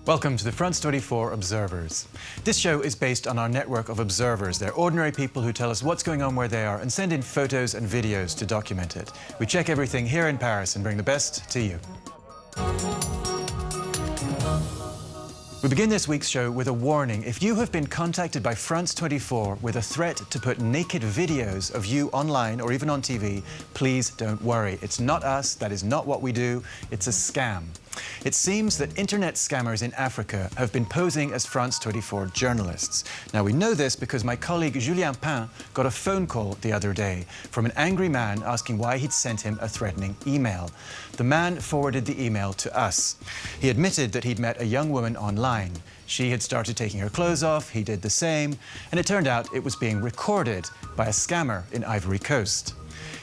Welcome to the France 24 Observers. This show is based on our network of observers. They're ordinary people who tell us what's going on where they are and send in photos and videos to document it. We check everything here in Paris and bring the best to you. We begin this week's show with a warning. If you have been contacted by France 24 with a threat to put naked videos of you online or even on TV, please don't worry. It's not us. That is not what we do. It's a scam. It seems that internet scammers in Africa have been posing as France 24 journalists. Now, we know this because my colleague Julien Pain got a phone call the other day from an angry man asking why he'd sent him a threatening email. The man forwarded the email to us. He admitted that he'd met a young woman online. She had started taking her clothes off, he did the same, and it turned out it was being recorded by a scammer in Ivory Coast.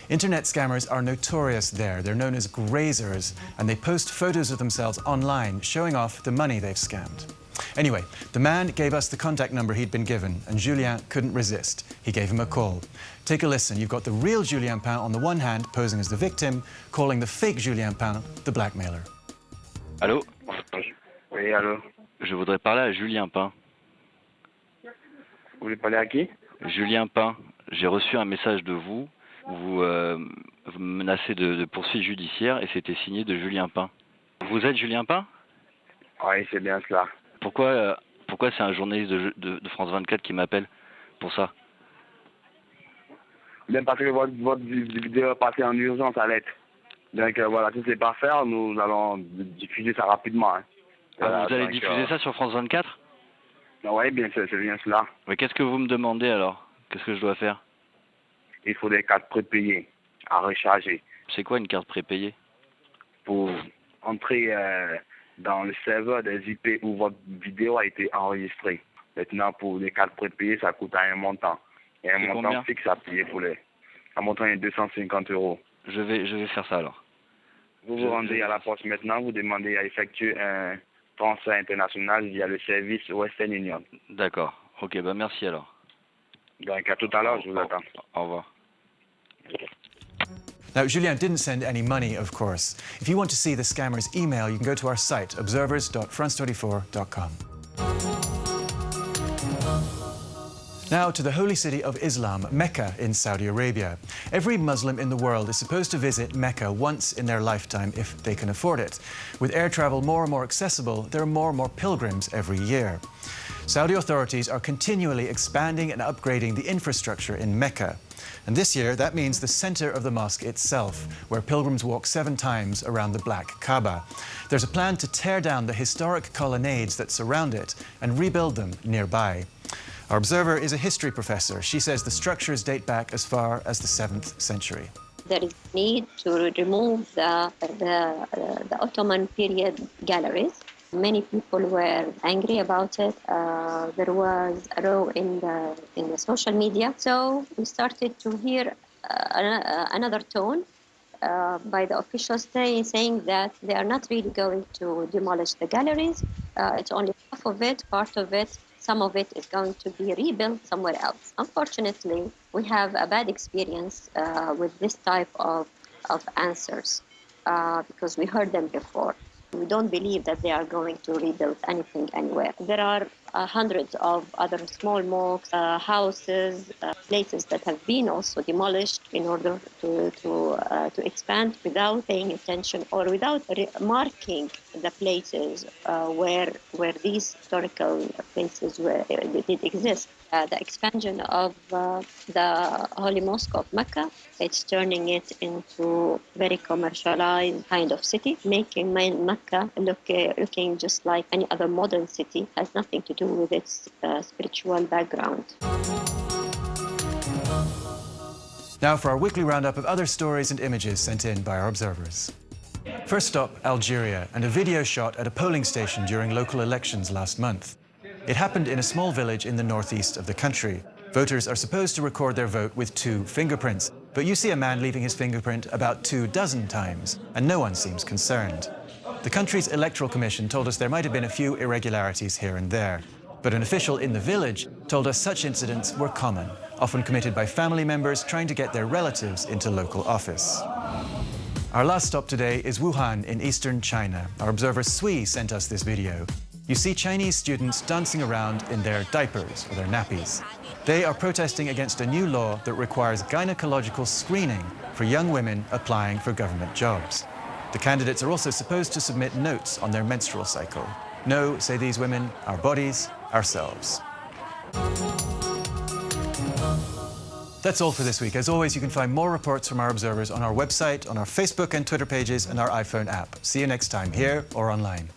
Internet scammers are notorious there. They're known as grazers, and they post photos of themselves online showing off the money they've scammed. Anyway, the man gave us the contact number he'd been given, and Julien couldn't resist. He gave him a call. Take a listen. You've got the real Julien Pain on the one hand, posing as the victim, calling the fake Julien Pain the blackmailer. Allô? Oui, allô? Je voudrais parler à Julien Pain. Vous voulez parler à qui? Julien Pain, j'ai reçu un message de vous où vous me menacez de poursuites judiciaires et c'était signé de Julien Pain. Vous êtes Julien Pain? Oui, c'est bien cela. Pourquoi c'est un journaliste de France 24 qui m'appelle pour ça? Bien parce que votre vidéo est passée en urgence à l'aide. Donc voilà, si c'est pas faire, nous allons diffuser ça rapidement. Hein. Voilà, vous allez diffuser ça sur France 24? Oui, bien sûr, c'est bien cela. Mais qu'est-ce que vous me demandez alors? Qu'est-ce que je dois faire? Il faut des cartes prépayées à recharger. C'est quoi une carte prépayée? Pour entrer dans le serveur des IP où votre vidéo a été enregistrée. Maintenant, pour les cartes prépayées, ça coûte un montant. Il y a un montant combien? fixe à payer pour les... Un montant de 250 €. Je vais faire ça alors. Vous vous rendez à la poste maintenant, vous demandez à effectuer un transfert international via le service Western Union. D'accord. Ok, bah merci alors. Donc à tout à l'heure, je vous attends. Au revoir. Now, Julien didn't send any money, of course. If you want to see the scammer's email, you can go to our site, observers.france24.com. Now to the holy city of Islam, Mecca in Saudi Arabia. Every Muslim in the world is supposed to visit Mecca once in their lifetime if they can afford it. With air travel more and more accessible, there are more and more pilgrims every year. Saudi authorities are continually expanding and upgrading the infrastructure in Mecca. And this year, that means the center of the mosque itself, where pilgrims walk 7 times around the Black Kaaba. There's a plan to tear down the historic colonnades that surround it and rebuild them nearby. Our observer is a history professor. She says the structures date back as far as the 7th century. There is need to remove the Ottoman period galleries. Many people were angry about it. There was a row in the social media. So we started to hear another tone by the officials saying that they are not really going to demolish the galleries. It's only half of it, part of it. Some of it is going to be rebuilt somewhere else. Unfortunately, we have a bad experience with this type of answers because we heard them before. We don't believe that they are going to rebuild anything anywhere. There are hundreds of other small mosques, houses, places that have been also demolished in order to expand without paying attention or without marking the places where these historical places did exist. The expansion of the Holy Mosque of Mecca, it's turning it into very commercialized kind of city, making Mecca looking just like any other modern city, has nothing to do with its spiritual background. Now for our weekly roundup of other stories and images sent in by our observers. First stop, Algeria, and a video shot at a polling station during local elections last month. It happened in a small village in the northeast of the country. Voters are supposed to record their vote with 2 fingerprints, but you see a man leaving his fingerprint about 24 times, and no one seems concerned. The country's electoral commission told us there might have been a few irregularities here and there, but an official in the village told us such incidents were common, often committed by family members trying to get their relatives into local office. Our last stop today is Wuhan in eastern China. Our observer Sui sent us this video. You You see Chinese students dancing around in their diapers or their nappies. They are protesting against a new law that requires gynecological screening for young women applying for government jobs. The candidates are also supposed to submit notes on their menstrual cycle. No, say these women, our bodies, ourselves. That's all for this week. As always, you can find more reports from our observers on our website, on our Facebook and Twitter pages, and our iPhone app. See you next time, here or online.